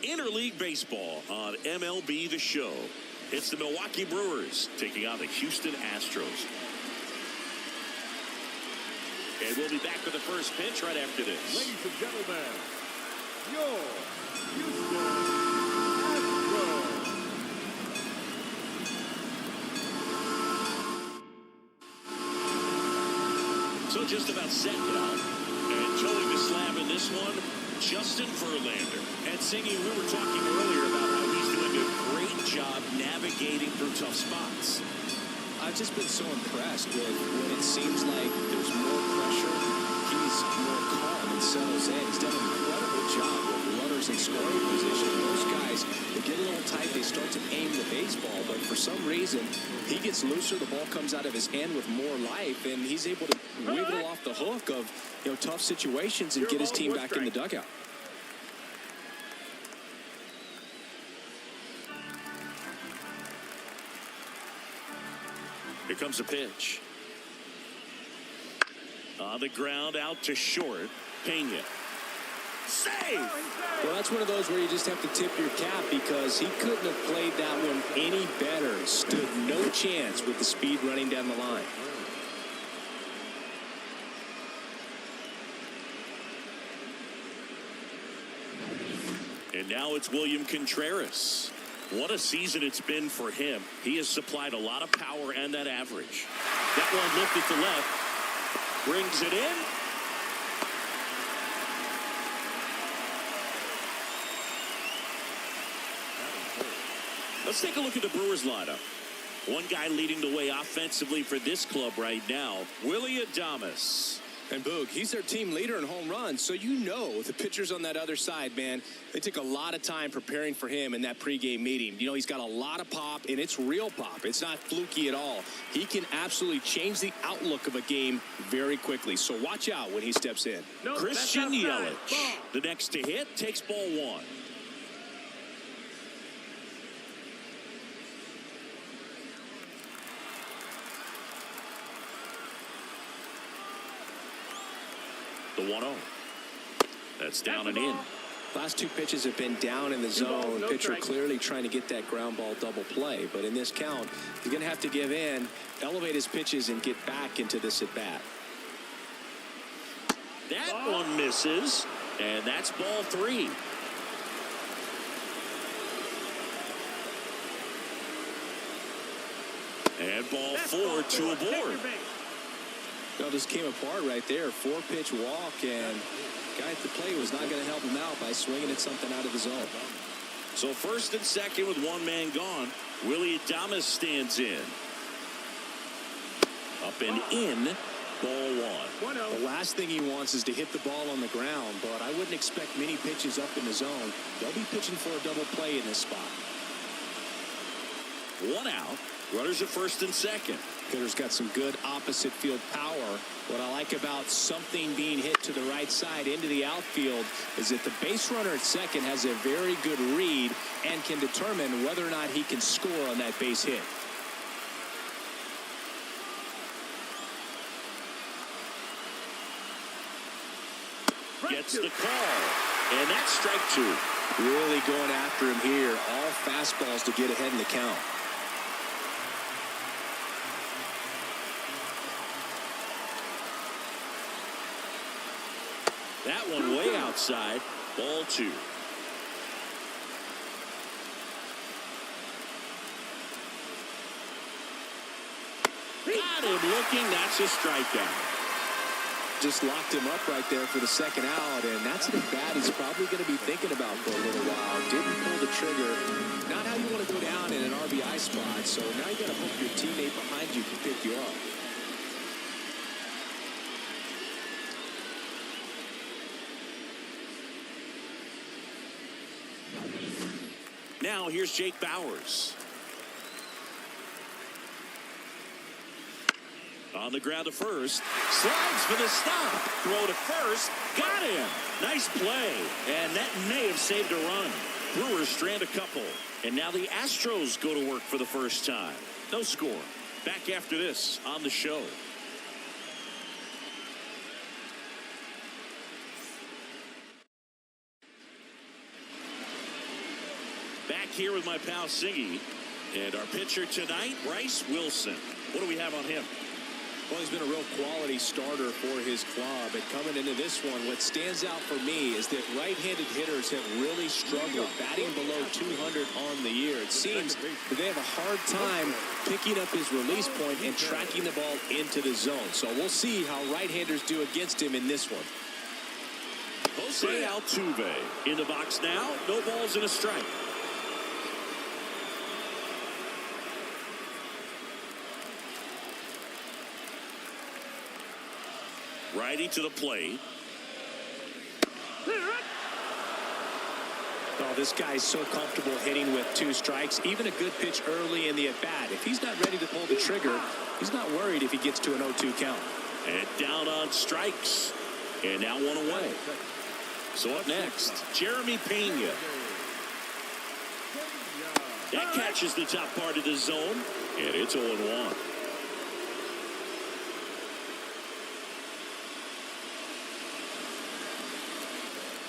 interleague baseball on MLB The Show. It's the Milwaukee Brewers taking on the Houston Astros. And we'll be back with the first pitch right after this. Ladies and gentlemen, your Houston Astros. So just about set now. And towing the slab in this one, Justin Verlander. And singing, we were talking earlier about how he's doing a great job navigating through tough spots. I've just been so impressed with when it seems like there's more pressure, he's more calm and settles in. He's done an incredible job with runners in scoring position. Those guys, they get a little tight, they start to aim the baseball, but for some reason, he gets looser, the ball comes out of his hand with more life, and he's able to wiggle off the hook of tough situations and get his team back in the dugout. Here comes a pitch. On the ground, out to short. Pena. Save! Well, that's one of those where you just have to tip your cap because he couldn't have played that one any better. Stood no chance with the speed running down the line. And now it's William Contreras. What a season it's been for him. He has supplied a lot of power and that average. That one lifted to left. Brings it in. Let's take a look at the Brewers lineup. One guy leading the way offensively for this club right now, Willie Adames. And Boog, he's their team leader in home runs, so the pitchers on that other side, man, they took a lot of time preparing for him in that pregame meeting. He's got a lot of pop, and it's real pop. It's not fluky at all. He can absolutely change the outlook of a game very quickly, so watch out when he steps in. Christian Yelich, the next to hit, takes ball one. The 1-0. That's down and in. Last two pitches have been down in the zone. Pitcher clearly trying to get that ground ball double play. But in this count, he's going to have to give in, elevate his pitches, and get back into this at-bat. That one misses, and that's ball three. And ball four, two aboard. Well, just came apart right there. 4-pitch walk, and guy at the plate was not going to help him out by swinging at something out of the zone. So first and second with one man gone, Willie Adames stands in. Up and in, ball one. The last thing he wants is to hit the ball on the ground, but I wouldn't expect many pitches up in the zone. They'll be pitching for a double play in this spot. One out. Runners at first and second. Hitter's got some good opposite field power. What I like about something being hit to the right side into the outfield is that the base runner at second has a very good read and can determine whether or not he can score on that base hit. Gets the call, and that's strike two. Really going after him here. All fastballs to get ahead in the count. That one way outside, ball two. Got him looking, that's a strikeout. Just locked him up right there for the second out, and that's an at-bat he's probably going to be thinking about for a little while. Didn't pull the trigger. Not how you want to go down in an RBI spot, so now you got to hope your teammate behind you can pick you up. Now here's Jake Bauers. On the ground to first. Slides for the stop. Throw to first. Got him. Nice play. And that may have saved a run. Brewers strand a couple. And now the Astros go to work for the first time. No score. Back after this on the show. Back here with my pal Siggy. And our pitcher tonight, Bryce Wilson. What do we have on him? Well, he's been a real quality starter for his club. And coming into this one, what stands out for me is that right-handed hitters have really struggled batting below 200 on the year. It seems that they have a hard time picking up his release point and tracking the ball into the zone. So we'll see how right-handers do against him in this one. Jose Altuve in the box now. No balls and a strike. Righty to the plate. Oh, this guy's so comfortable hitting with 2 strikes. Even a good pitch early in the at-bat. If he's not ready to pull the trigger, he's not worried if he gets to an 0-2 count. And down on strikes. And now 1 away. So up next, Jeremy Pena. That catches the top part of the zone. And it's 0-1.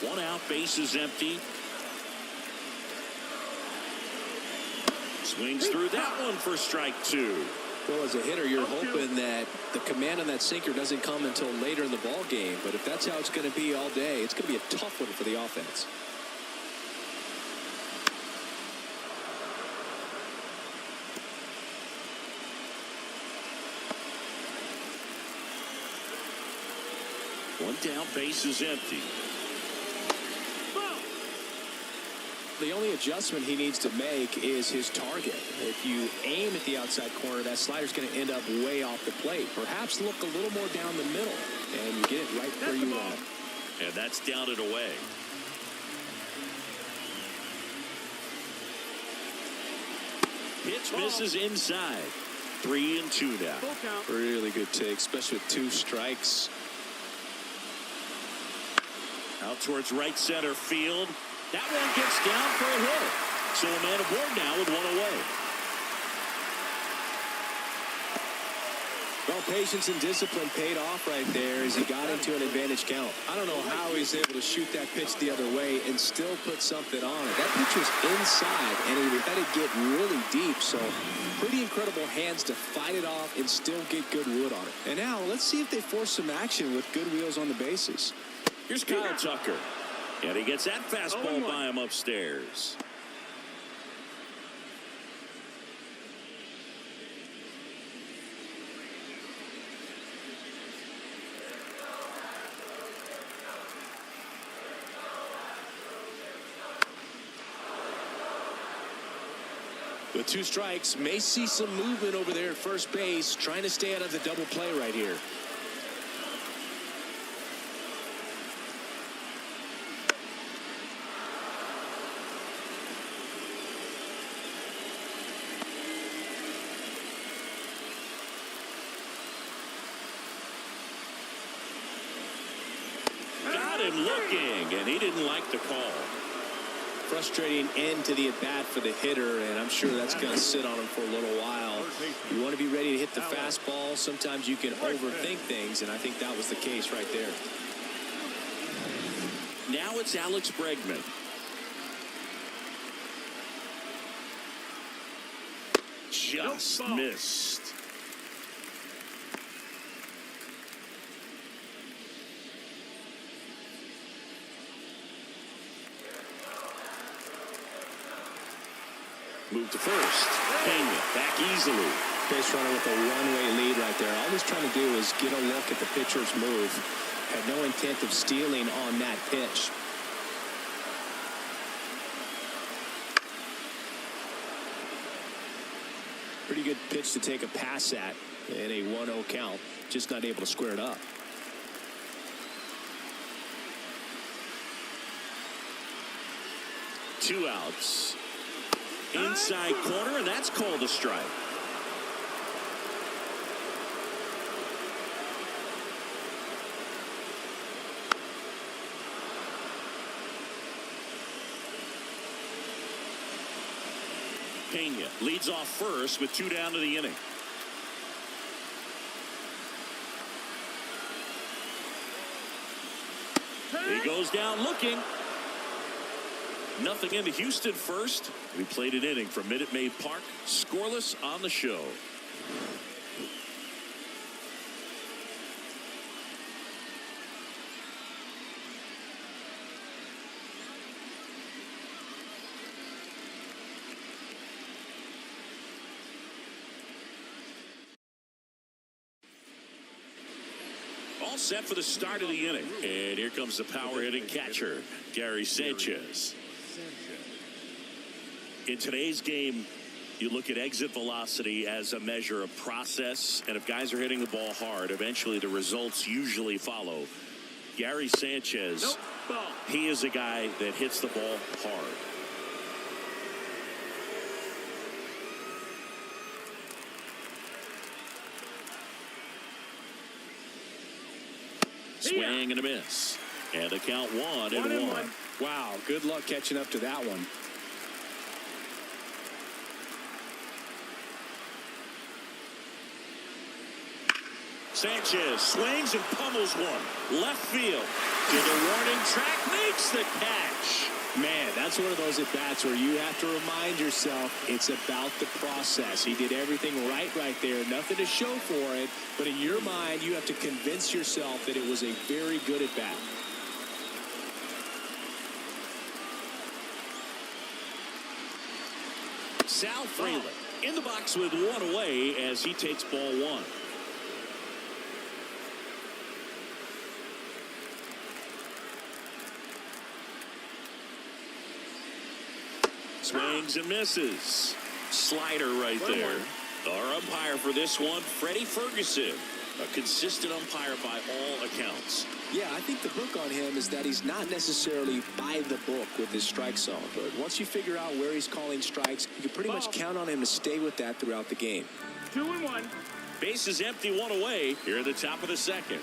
1 out, base is empty. Swings through that one for strike 2. Well, as a hitter, you're hoping that the command on that sinker doesn't come until later in the ball game. But if that's how it's going to be all day, it's going to be a tough one for the offense. One down, base is empty. The only adjustment he needs to make is his target. If you aim at the outside corner, that slider's going to end up way off the plate. Perhaps look a little more down the middle, and you get it right where you want it. And that's down and away. Pitch misses inside. 3-2 now. Really good take, especially with 2 strikes. Out towards right center field. That one gets down for a hit. So a man aboard now with 1 away. Well, patience and discipline paid off right there as he got into an advantage count. I don't know how he's able to shoot that pitch the other way and still put something on it. That pitch was inside, and he had to get really deep. So pretty incredible hands to fight it off and still get good wood on it. And now let's see if they force some action with good wheels on the bases. Here's Kyle Tucker. And he gets that fastball by him upstairs. With 2 strikes, may see some movement over there at first base, trying to stay out of the double play right here. Looking, and he didn't like the call. Frustrating end to the at-bat for the hitter, and I'm sure that's going to sit on him for a little while. You want to be ready to hit the fastball. Sometimes you can overthink things, and I think that was the case right there. Now it's Alex Bregman. Just missed. Move to first. Pena back easily. Base runner with a one-way lead right there. All he's trying to do is get a look at the pitcher's move. Had no intent of stealing on that pitch. Pretty good pitch to take a pass at in a 1-0 count. Just not able to square it up. Two outs. Inside corner, and that's called a strike. Pena leads off first with 2 down to the inning. He goes down looking. Nothing into Houston first. We played an inning from Minute Maid Park. Scoreless on the show. All set for the start of the inning. And here comes the power hitting catcher, Gary Sanchez. In today's game, you look at exit velocity as a measure of process, and if guys are hitting the ball hard, eventually the results usually follow. Gary Sanchez, he is a guy that hits the ball hard. Swing and a miss. And the count 1-1. Wow, good luck catching up to that one. Sanchez swings and pummels one. Left field. To the warning track. Makes the catch. Man, that's one of those at-bats where you have to remind yourself it's about the process. He did everything right there. Nothing to show for it. But in your mind, you have to convince yourself that it was a very good at-bat. Sal Frelick in the box with one away as he takes ball one. Swings and misses. Slider right there. Our umpire for this one, Freddie Ferguson. A consistent umpire by all accounts. Yeah, I think the book on him is that he's not necessarily by the book with his strike zone. But once you figure out where he's calling strikes, you can pretty much count on him to stay with that throughout the game. 2-1. Base is empty, one away here at the top of the second.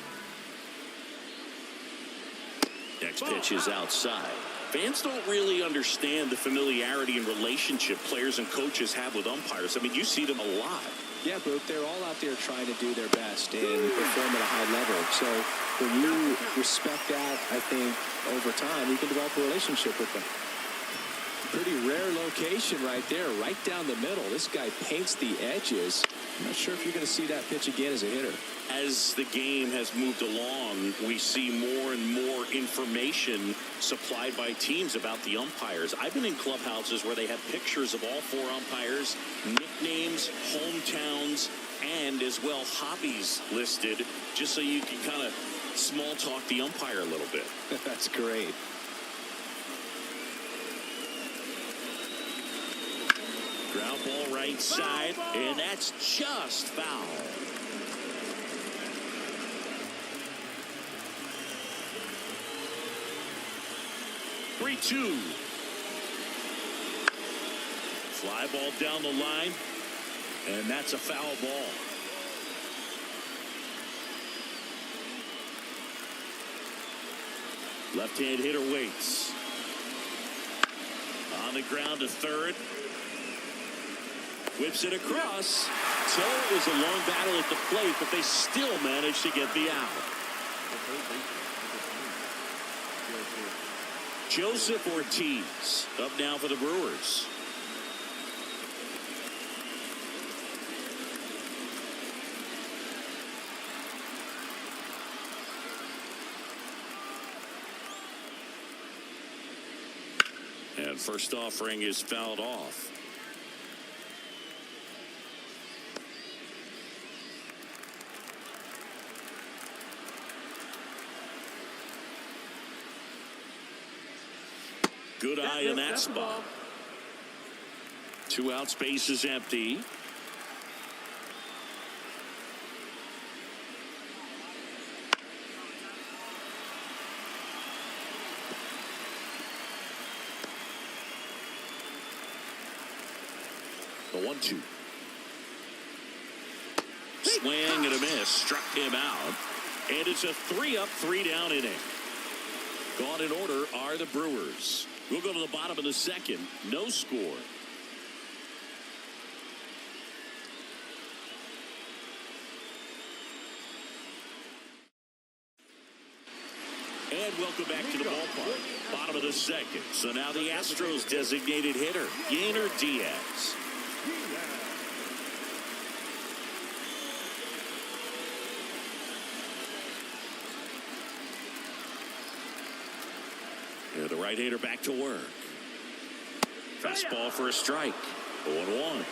Next pitch is outside. Fans don't really understand the familiarity and relationship players and coaches have with umpires. I mean, you see them a lot. Yeah, but they're all out there trying to do their best and perform at a high level. So when you respect that, I think over time you can develop a relationship with them. Pretty rare location right there, right down the middle. This guy paints the edges. I'm not sure if you're going to see that pitch again as a hitter. As the game has moved along, we see more and more information supplied by teams about the umpires. I've been in clubhouses where they have pictures of all four umpires, nicknames, hometowns, and as well hobbies listed, just so you can kind of small talk the umpire a little bit. That's great. Ground ball right side, and that's just foul. Three-two. Fly ball down the line, and that's a foul ball. Left-hand hitter waits. On the ground to third. Whips it across. So it was a long battle at the plate, but they still managed to get the out. Joseph Ortiz up now for the Brewers. And first offering is fouled off. Good eye in that spot. 2 outs, base is empty. The 1-2. Swing and a miss. Struck him out. And it's a 3-up, 3-down inning. Gone in order are the Brewers. We'll go to the bottom of the second. No score. And welcome back to the ballpark. Bottom of the second. So now the Astros designated hitter, Yainer Diaz. Here the right-hander back to work. Fastball for a strike. 0-1.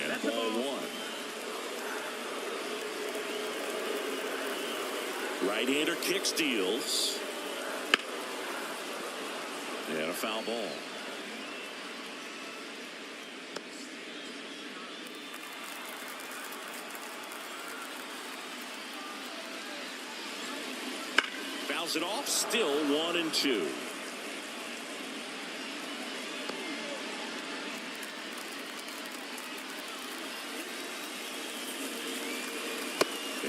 And ball one. Right-hander kicks, deals. And a foul ball. Fouls it off, still 1-2.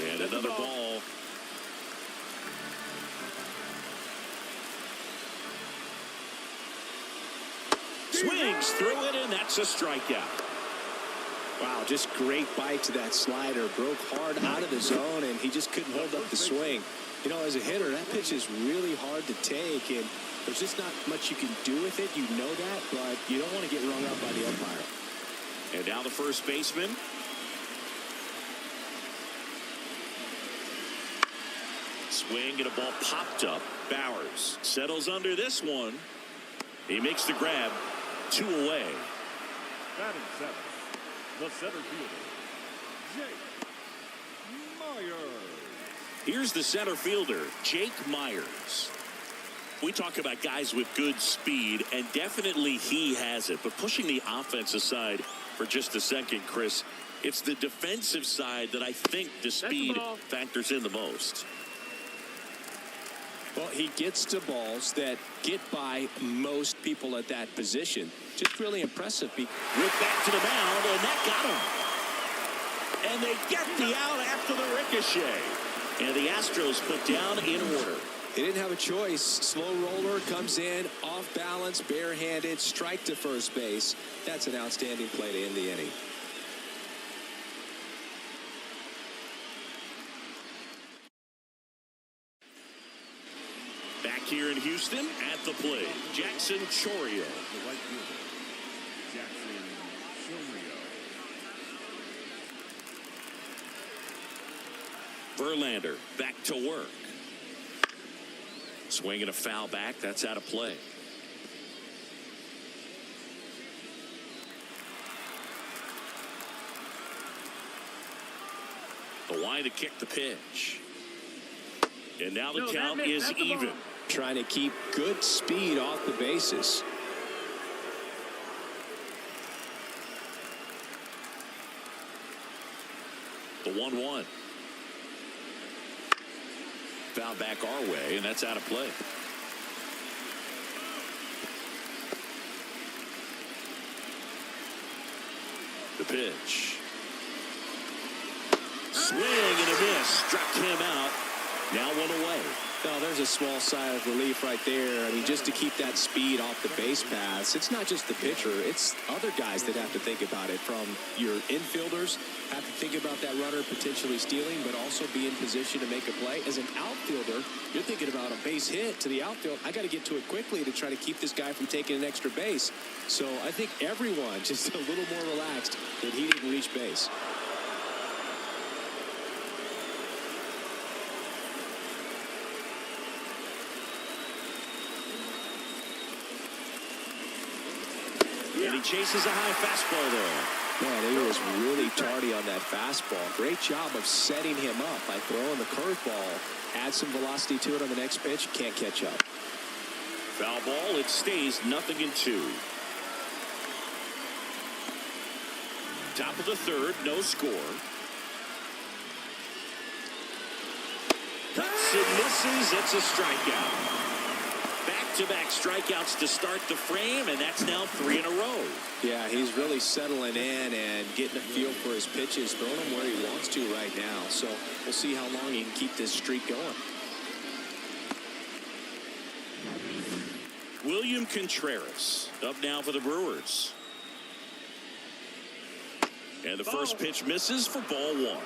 And another ball. Swings through it, and that's a strikeout. Wow, just great bite to that slider. Broke hard out of the zone, and he just couldn't hold up the swing. You know, as a hitter, that pitch is really hard to take, and there's just not much you can do with it. You know that, but you don't want to get rung up by the umpire. And now the first baseman. Swing and a ball popped up. Bowers settles under this one. He makes the grab. 2 away. Batting seventh, the center fielder, Jake Myers. Here's the center fielder, Jake Myers. We talk about guys with good speed, and definitely he has it. But pushing the offense aside for just a second, Chris, it's the defensive side that I think the speed factors in the most. Well, he gets to balls that get by most people at that position. Just really impressive. Ripped back to the mound, and that got him. And they get the out after the ricochet. And the Astros put down in order. They didn't have a choice. Slow roller comes in, off balance, barehanded, strike to first base. That's an outstanding play to end the inning. Back here in Houston at the plate, Jackson Chourio. The right fielder, Jackson Chourio. Verlander back to work. Swinging a foul back. That's out of play. The line to kick the pitch. And now the count is even. Trying to keep good speed off the bases. The 1-1. Foul back our way, and that's out of play. The pitch. Swing and a miss. Struck him out. Now 1 away. Well, there's a small sigh of relief right there. I mean, just to keep that speed off the base paths. It's not just the pitcher. It's other guys that have to think about it. From your infielders, have to think about that runner potentially stealing, but also be in position to make a play. As an outfielder, you're thinking about a base hit to the outfield. I got to get to it quickly to try to keep this guy from taking an extra base. So I think everyone just a little more relaxed that he didn't reach base. And he chases a high fastball there. Man, he was really tardy on that fastball. Great job of setting him up by throwing the curveball. Add some velocity to it on the next pitch. Can't catch up. Foul ball. It stays 0-2. Top of the third. No score. Cuts and misses. It's a strikeout. Back-to-back strikeouts to start the frame, and that's now 3 in a row. Yeah, he's really settling in and getting a feel for his pitches, throwing them where he wants to right now. So we'll see how long he can keep this streak going. William Contreras up now for the Brewers. And the first pitch misses for ball one.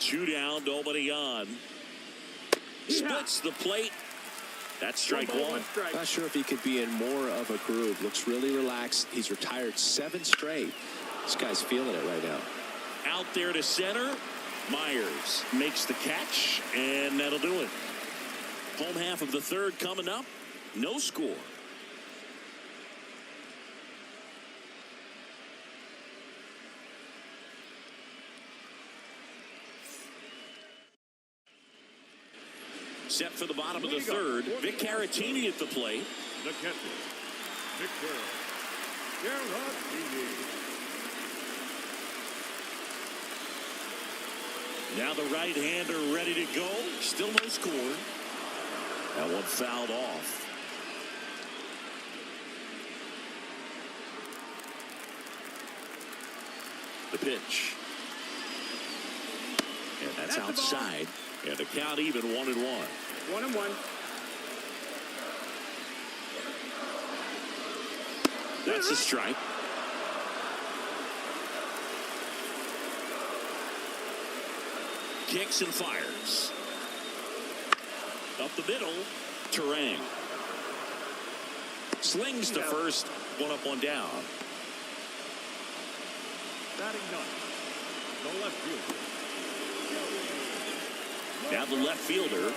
Two down, nobody on. Splits the plate. That's strike one. Not sure if he could be in more of a groove. Looks really relaxed. He's retired 7 straight. This guy's feeling it right now. Out there to center. Myers makes the catch, and that'll do it. Home half of the third coming up. No score. Set for the bottom of the third. Vic Caratini at the plate. The catcher, Victor Caratini. Now the right-hander ready to go. Still no score. That one fouled off. The pitch. And that's outside. And the count even 1-1. 1-1. That's a strike. Kicks and fires. Up the middle, Terreno. Slings to first, one up, one down. Batting ninth, the left fielder. Now the left fielder.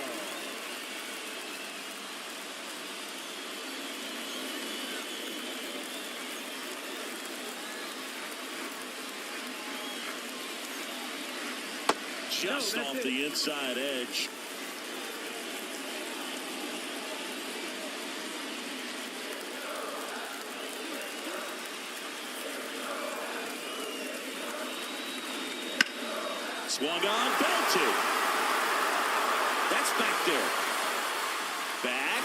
Just off the inside edge. Swung on, belted. That's back there. Back.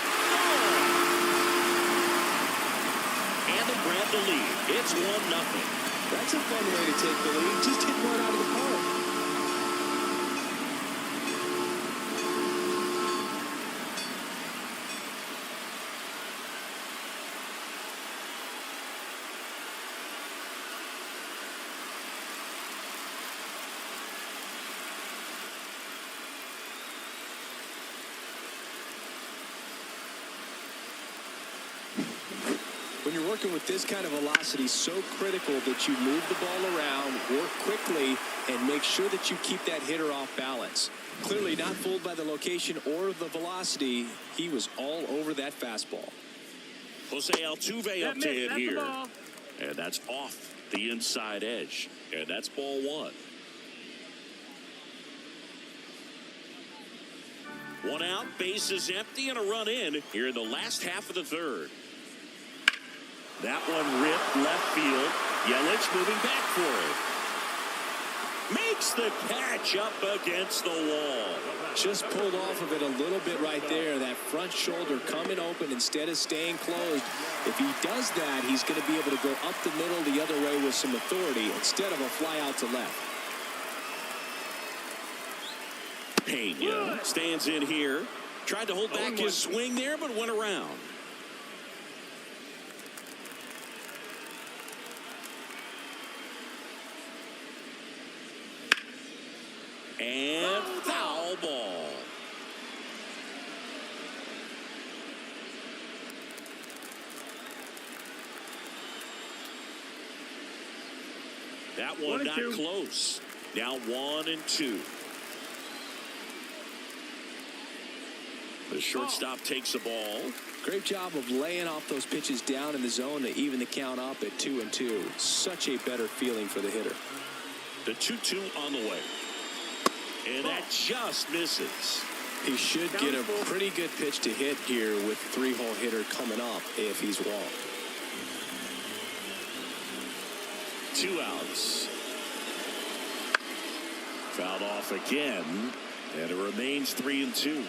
And they grab the lead. It's 1-0. That's a fun way to take the lead. Just hit one out of the park. When you're working with this kind of velocity, so critical that you move the ball around, work quickly, and make sure that you keep that hitter off balance. Clearly not fooled by the location or the velocity. He was all over that fastball. Jose Altuve up to hit here. And that's off the inside edge. And that's ball one. One out, bases empty, and a run in here in the last half of the third. That one ripped left field. Yelich moving back for it. Makes the catch up against the wall. Just pulled off of it a little bit right there. That front shoulder coming open instead of staying closed. If he does that, he's going to be able to go up the middle the other way with some authority instead of a fly out to left. Pena stands in here. Tried to hold back his swing there, but went around. And foul ball. That one not close. Now 1-2. The shortstop takes the ball. Great job of laying off those pitches down in the zone to even the count up at 2-2. Such a better feeling for the hitter. The 2-2 on the way. And that just misses. He should get a pretty good pitch to hit here with three-hole hitter coming up if he's walked. 2 outs. Fouled off again, and it remains 3-2.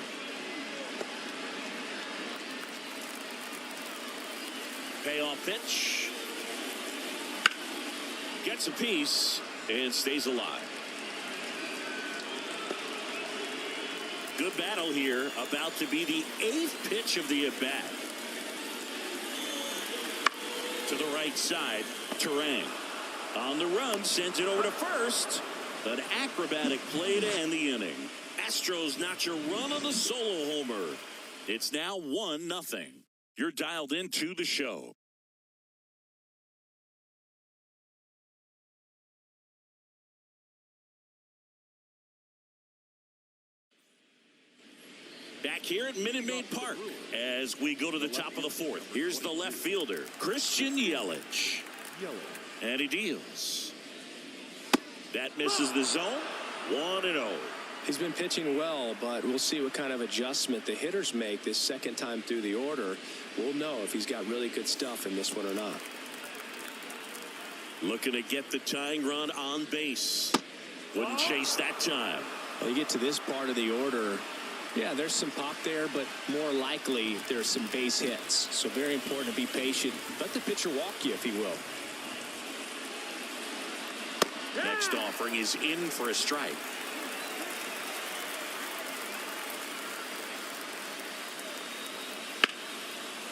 Payoff pitch. Gets a piece and stays alive. Good battle here. About to be the 8th pitch of the at-bat. To the right side, Terreno. On the run, sends it over to first. An acrobatic play to end the inning. Astros notch a run on the solo homer. It's now 1-0. You're dialed into the show. Back here at Minute Maid Park as we go to the top of the 4th. Here's the left fielder, Christian Yelich. And he deals. That misses the zone. 1-0. He's been pitching well, but we'll see what kind of adjustment the hitters make this second time through the order. We'll know if he's got really good stuff in this one or not. Looking to get the tying run on base. Wouldn't chase that time. Well, you get to this part of the order. Yeah, there's some pop there, but more likely there's some base hits. So very important to be patient. Let the pitcher walk you, if he will. Next offering is in for a strike.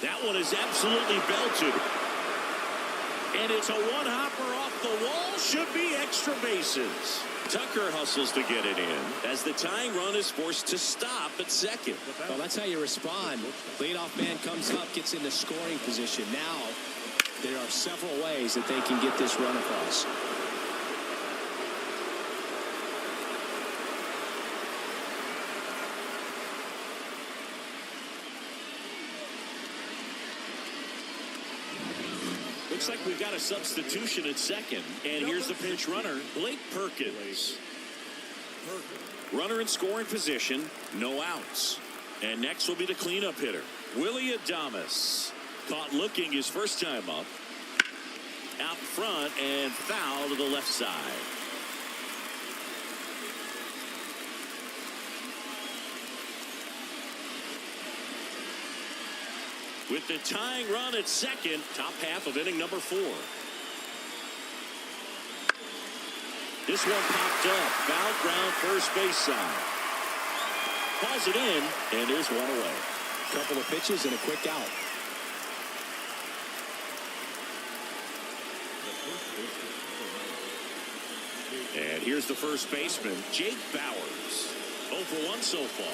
That one is absolutely belted. And it's a one-hopper off the wall. Should be extra bases. Tucker hustles to get it in as the tying run is forced to stop at second. Well, that's how you respond. Leadoff man comes up, gets into scoring position. Now, there are several ways that they can get this run across. Looks like we've got a substitution at second. And here's the pinch runner, Blake Perkins. Runner in scoring position, no outs. And next will be the cleanup hitter, Willie Adames. Caught looking his first time up. Out front and foul to the left side. With the tying run at second, top half of inning number 4. This one popped up. Foul ground first base side. Calls it in, and there's one away. Couple of pitches and a quick out. And here's the first baseman, Jake Bowers. 0 for 1 so far.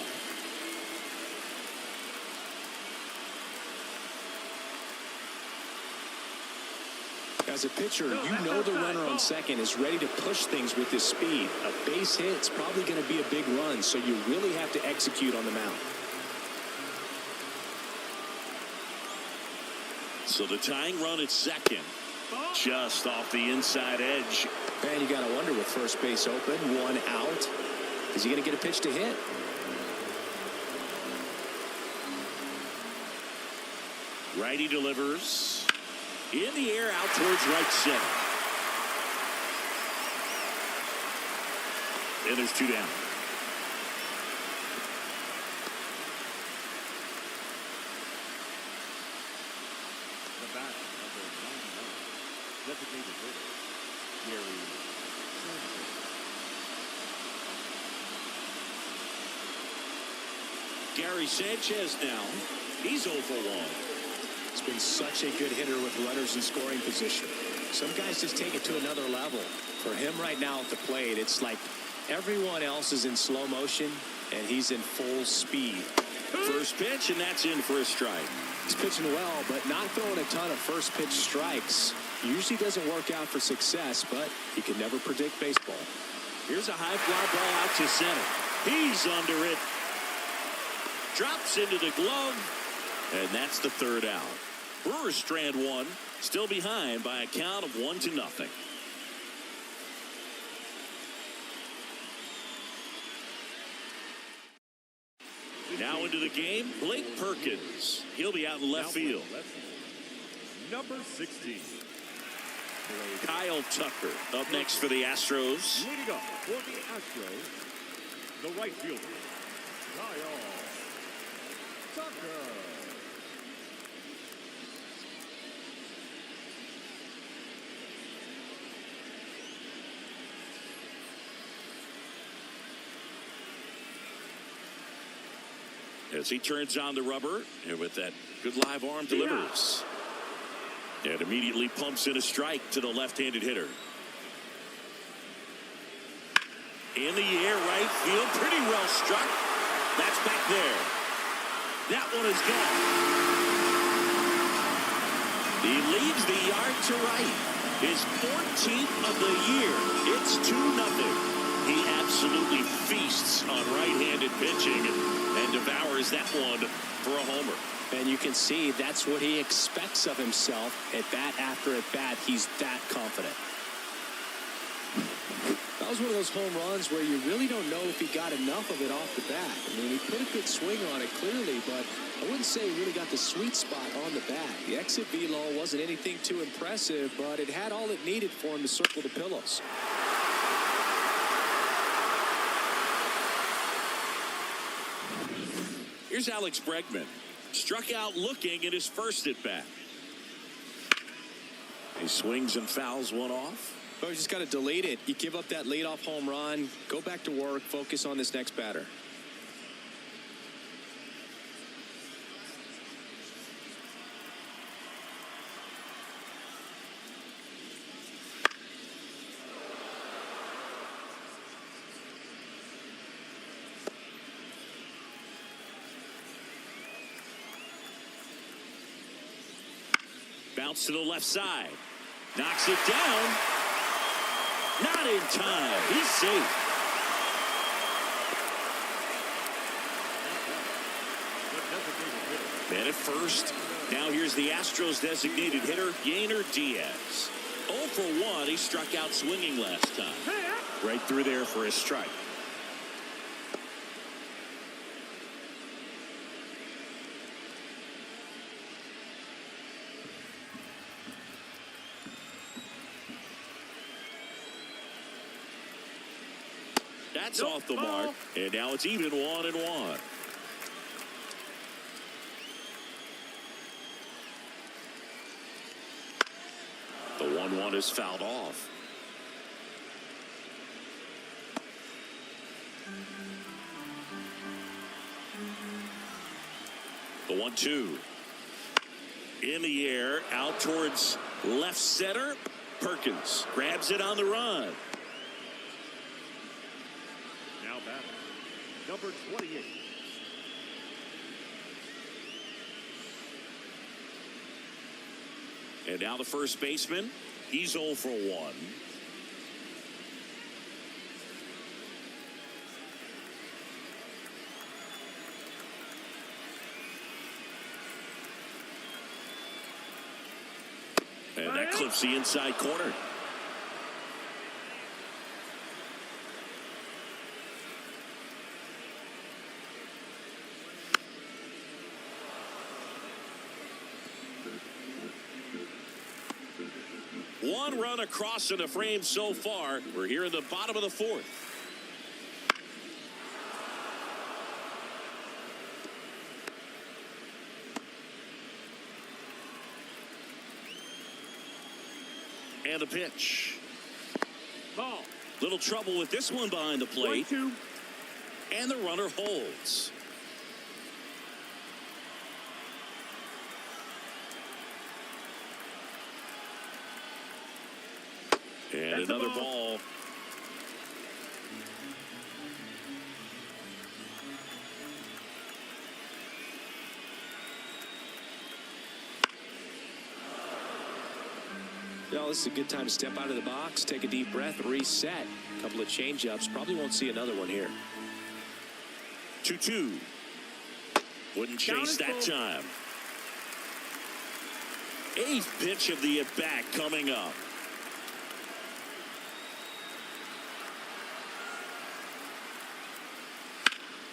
As a pitcher, you know the runner on second is ready to push things with his speed. A base hit's probably going to be a big run, so you really have to execute on the mound. So the tying run at second, just off the inside edge. Man, you got to wonder with first base open, 1 out. Is he going to get a pitch to hit? Righty delivers. In the air, out towards right center. And there's 2 down. The bat, number 99, designated hitter, Gary Sanchez now. He's 0 for 1. He's been such a good hitter with runners in scoring position. Some guys just take it to another level. For him right now at the plate, it's like everyone else is in slow motion, and he's in full speed. First pitch, and that's in for a strike. He's pitching well, but not throwing a ton of first pitch strikes. Usually doesn't work out for success, but you can never predict baseball. Here's a high fly ball out to center. He's under it. Drops into the glove, and that's the 3rd out. Brewers strand 1, still behind by a count of 1-0. Now into the game, Blake Perkins. He'll be out in left field. number 16. Kyle Tucker up next for the Astros. Leading up for the Astros, the right fielder, Kyle Tucker. as he turns on the rubber, and with that good live arm delivers. And immediately pumps in a strike to the left-handed hitter. In the air, right field, pretty well struck. That's back there. That one is gone. He leads the yard to right. His 14th of the year. It's 2-0. He absolutely feasts on right-handed pitching and devours that one for a homer. And you can see that's what he expects of himself at bat after at bat. He's that confident. That was one of those home runs where you really don't know if he got enough of it off the bat. I mean, he put a good swing on it clearly, but I wouldn't say he really got the sweet spot on the bat. The exit velo wasn't anything too impressive, but it had all it needed for him to circle the pillows. Here's Alex Bregman. Struck out looking at his first at bat. He swings and fouls one off. Oh, you just got to delete it. You give up that leadoff home run, go back to work, focus on this next batter. Bounce to the left side. Knocks it down. Not in time. He's safe. Man at first. Now here's the Astros designated hitter, Yainer Diaz. 0 for 1. He struck out swinging last time. Right through there for his strike. That's off the mark, and now it's even 1-1. The 1-1 is fouled off. The 1-2. In the air, out towards left center. Perkins grabs it on the run. Number 28. And now the first baseman. He's 0 for 1. And that clips the inside corner. One run across in the frame so far. We're here in the bottom of the 4th. And the pitch. Ball. Little trouble with this one behind the plate. 1-2. And the runner holds. And that's another ball. Well, this is a good time to step out of the box, take a deep breath, reset. A couple of change-ups. Probably won't see another one here. 2-2. Wouldn't chase that time. 8th pitch of the at-bat coming up.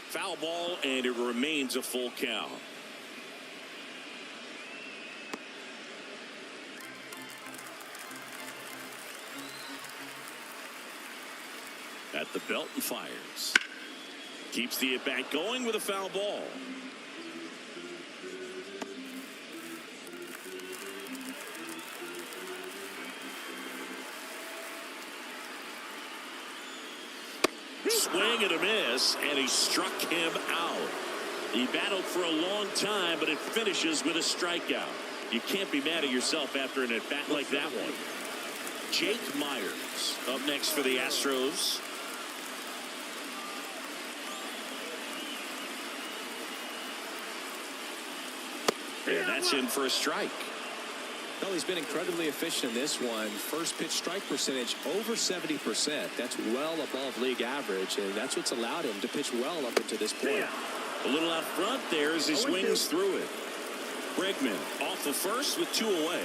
Foul ball, and it remains a full count. At the belt and fires. Keeps the at-bat going with a foul ball. Swing and a miss, and he struck him out. He battled for a long time, but it finishes with a strikeout. You can't be mad at yourself after an at-bat like that one. Jake Myers up next for the Astros. And that's in for a strike. Well, he's been incredibly efficient in this one. First pitch strike percentage over 70%. That's well above league average, and that's what's allowed him to pitch well up until this point. A little out front there as he swings through it. Bregman off the first with 2 away.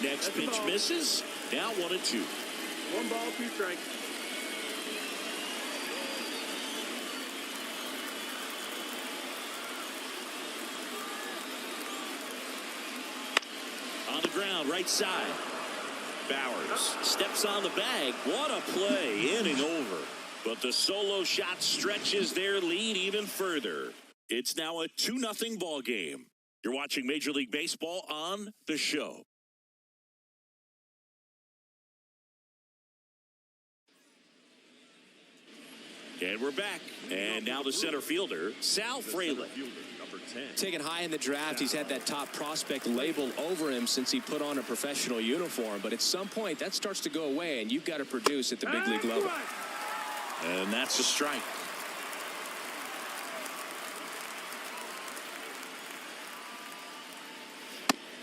Next pitch misses. Now 1-2. 1 ball, 2 strikes. On the ground, right side. Bowers steps on the bag. What a play, inning over. But the solo shot stretches their lead even further. It's now a 2-0 ball game. You're watching Major League Baseball on The Show. And we're back. And now the center fielder, Sal Fraley. Taken high in the draft, he's had that top prospect label over him since he put on a professional uniform. But at some point, that starts to go away, and you've got to produce at the big league level. And that's a strike.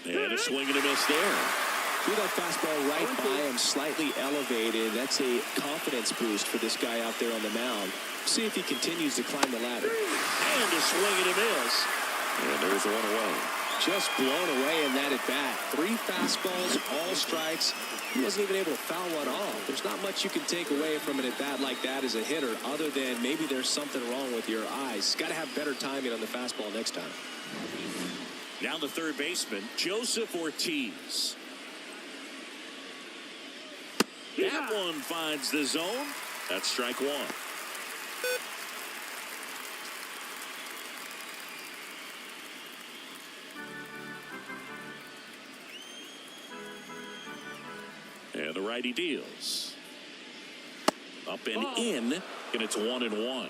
And a swing and a miss there. Threw that fastball right by him, slightly elevated. That's a confidence boost for this guy out there on the mound. See if he continues to climb the ladder. And a swing and a miss. And there's a 1 away. Just blown away in that at bat. 3 fastballs, all strikes. He wasn't even able to foul one off. There's not much you can take away from an at bat like that as a hitter, other than maybe there's something wrong with your eyes. Got to have better timing on the fastball next time. Now the third baseman, Joseph Ortiz. That one finds the zone. That's strike 1. And the righty deals. Up and in, and it's 1-1.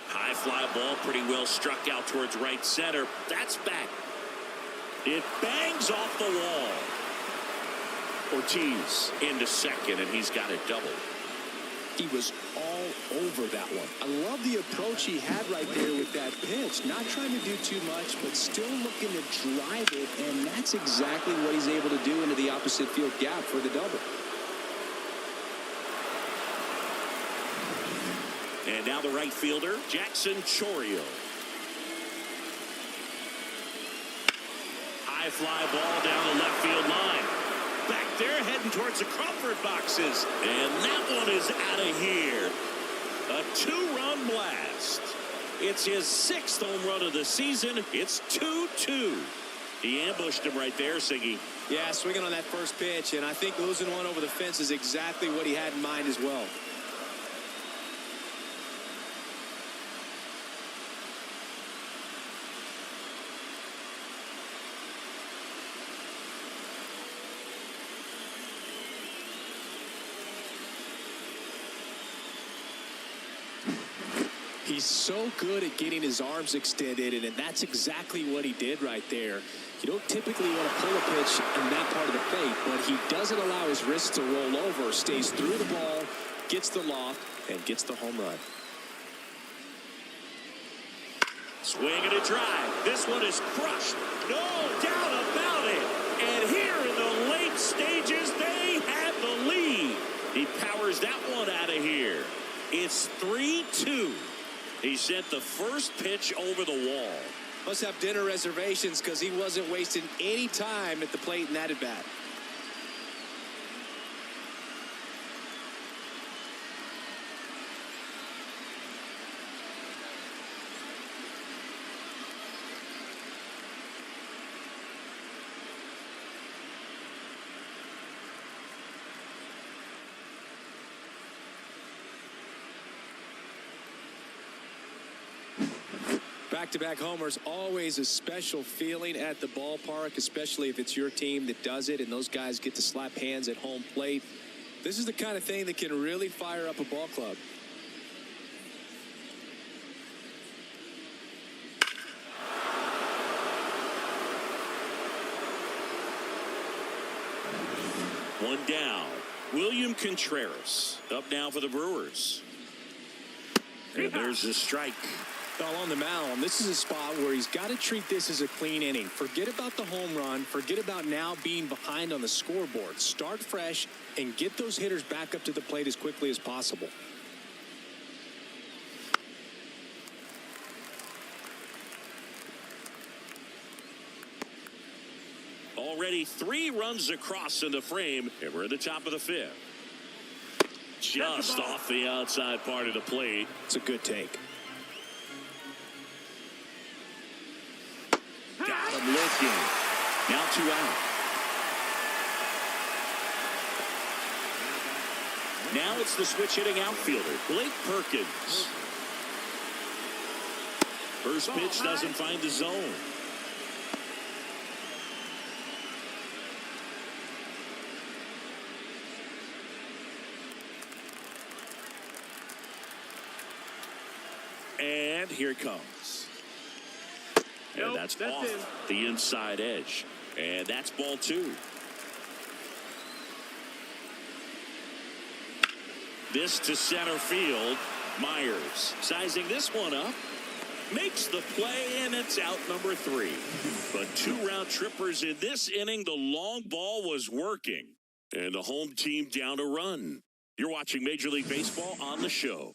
High fly ball, pretty well struck out towards right center. That's back. It bangs off the wall. Ortiz into second, and he's got it double. He was all over that one. I love the approach he had right there with that pitch. Not trying to do too much, but still looking to drive it, and that's exactly what he's able to do into the opposite field gap for the double. And now the right fielder, Jackson Chourio. High fly ball down the left field line. Back there heading towards the Crawford boxes. And that one is out of here. A 2-run blast. It's his 6th home run of the season. It's 2-2. He ambushed him right there, Siggy. Yeah, swinging on that first pitch, and I think losing one over the fence is exactly what he had in mind as well. He's so good at getting his arms extended, and that's exactly what he did right there. You don't typically want to pull a pitch in that part of the plate, but he doesn't allow his wrist to roll over, stays through the ball, gets the loft, and gets the home run. Swing and a drive. This one is crushed. No doubt about it. And here in the late stages, they have the lead. He powers that one out of here. It's 3-2. He sent the first pitch over the wall. Must have dinner reservations because he wasn't wasting any time at the plate in that at bat. Back-to-back homers, always a special feeling at the ballpark, especially if it's your team that does it and those guys get to slap hands at home plate. This is the kind of thing that can really fire up a ball club. One down. William Contreras up now for the Brewers. And there's a strike. Well, on the mound, this is a spot where he's got to treat this as a clean inning. Forget about the home run. Forget about now being behind on the scoreboard. Start fresh and get those hitters back up to the plate as quickly as possible. Already 3 runs across in the frame, and we're at the top of the 5th. Just off the outside part of the plate. It's a good take. Got him looking. Now 2 out. Now it's the switch hitting outfielder, Blake Perkins. First pitch doesn't find the zone. And here it comes. And that's off the inside edge. And that's ball 2. This to center field. Myers sizing this one up. Makes the play, and it's out number 3. But 2 round trippers in this inning. The long ball was working. And the home team down a run. You're watching Major League Baseball on the show.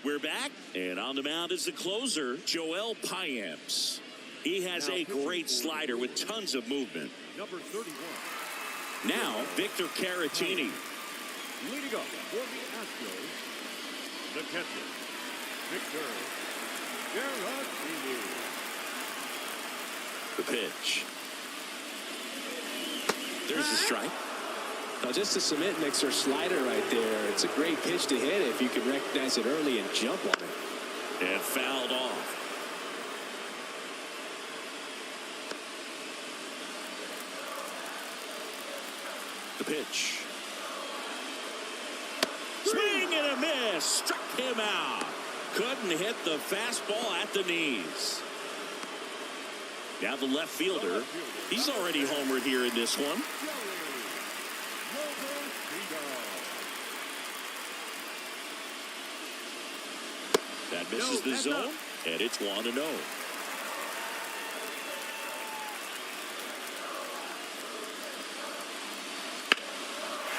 We're back, and on the mound is the closer, Joel Payamps. He has a great slider with tons of movement. Number 31. Now, Victor Caratini. Leading up for the Astros, the catcher, Victor Caratini. The pitch. There's a strike. Now, just a cement mixer slider right there. It's a great pitch to hit if you can recognize it early and jump on it. And fouled off. The pitch. Swing and a miss. Struck him out. Couldn't hit the fastball at the knees. Now the left fielder. He's already homered here in this one. That misses the zone, and it's 1-0.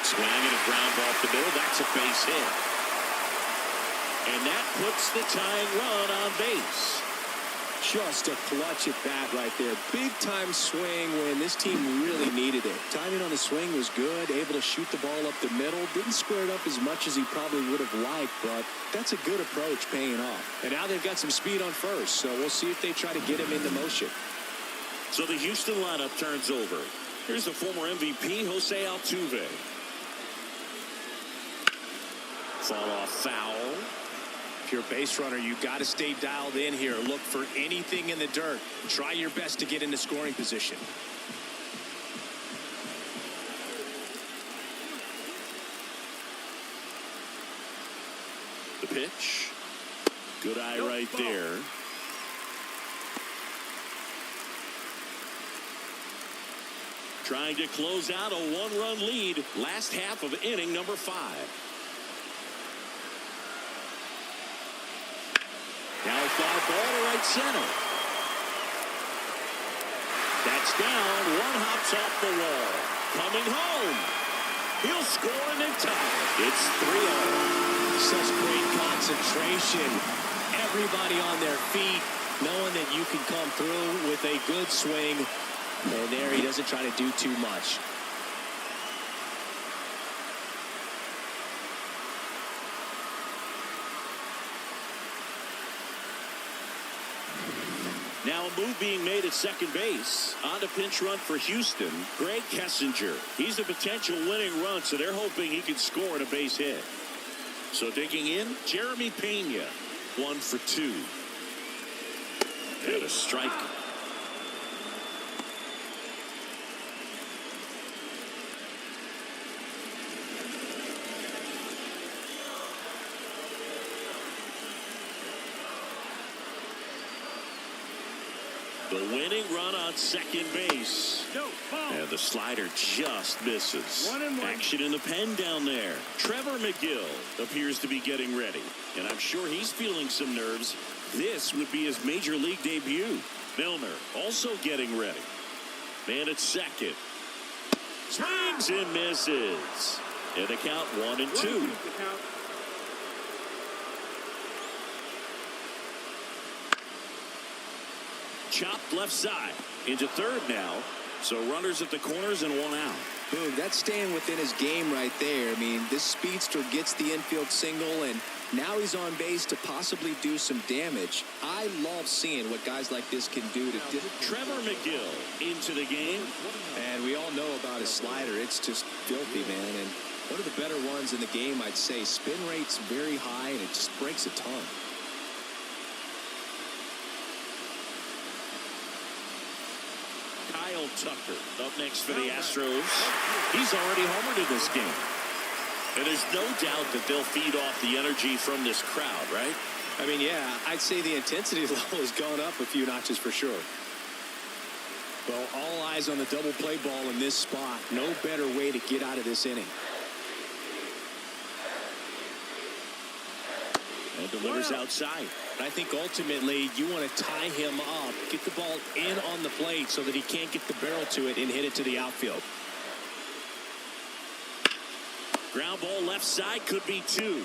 Swing and a ground ball up the middle. That's a base hit. And that puts the tying run on base. Just a clutch at bat right there. Big time swing when this team really needed it. Timing on the swing was good. Able to shoot the ball up the middle. Didn't square it up as much as he probably would have liked, but that's a good approach paying off. And now they've got some speed on first, so we'll see if they try to get him into motion. So the Houston lineup turns over. Here's the former MVP, Jose Altuve. Fall off foul. If you're a base runner, you got to stay dialed in here. Look for anything in the dirt. Try your best to get into scoring position. The pitch. Good eye right there. Trying to close out a 1-run lead. Last half of inning number 5. Now a fly ball to right center. That's down. One hops off the wall. Coming home. He'll score and then tie. It's 3-0. Such great concentration. Everybody on their feet, knowing that you can come through with a good swing. And there he doesn't try to do too much. Now a move being made at second base. On the pinch run for Houston, Greg Kessinger. He's a potential winning run, so they're hoping he can score on a base hit. So digging in, Jeremy Pena, 1 for 2. And a strike. The winning run on second base. No, ball. And the slider just misses. 1-1. Action in the pen down there. Trevor McGill appears to be getting ready. And I'm sure he's feeling some nerves. This would be his major league debut. Milner also getting ready. Man at second. Swings and misses. And the count 1-2. Chopped left side into third now. So runners at the corners and 1 out. Boom, that's staying within his game right there. I mean, this speedster gets the infield single, and now he's on base to possibly do some damage. I love seeing what guys like this can do. Trevor McGill into the game. And we all know about his slider. It's just filthy, man. And one of the better ones in the game, I'd say. Spin rate's very high, and it just breaks a ton. Kyle Tucker up next for the Astros. He's already homered in this game. And there's no doubt that they'll feed off the energy from this crowd, right? I mean, yeah, I'd say the intensity level has gone up a few notches for sure. Well, all eyes on the double play ball in this spot. No better way to get out of this inning. And delivers outside. I think ultimately you want to tie him up, get the ball in on the plate so that he can't get the barrel to it and hit it to the outfield. Ground ball left side, could be 2.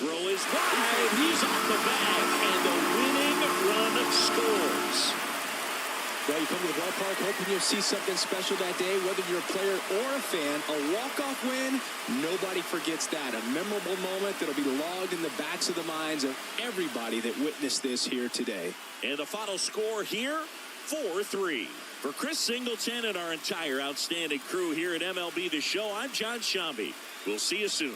Throw is wide. He's off the bag, and the winning run scores. Well, you come to the ballpark hoping you'll see something special that day, whether you're a player or a fan. A walk-off win, nobody forgets that. A memorable moment that'll be logged in the backs of the minds of everybody that witnessed this here today. And the final score here, 4-3. For Chris Singleton and our entire outstanding crew here at MLB The Show, I'm John Shambi. We'll see you soon.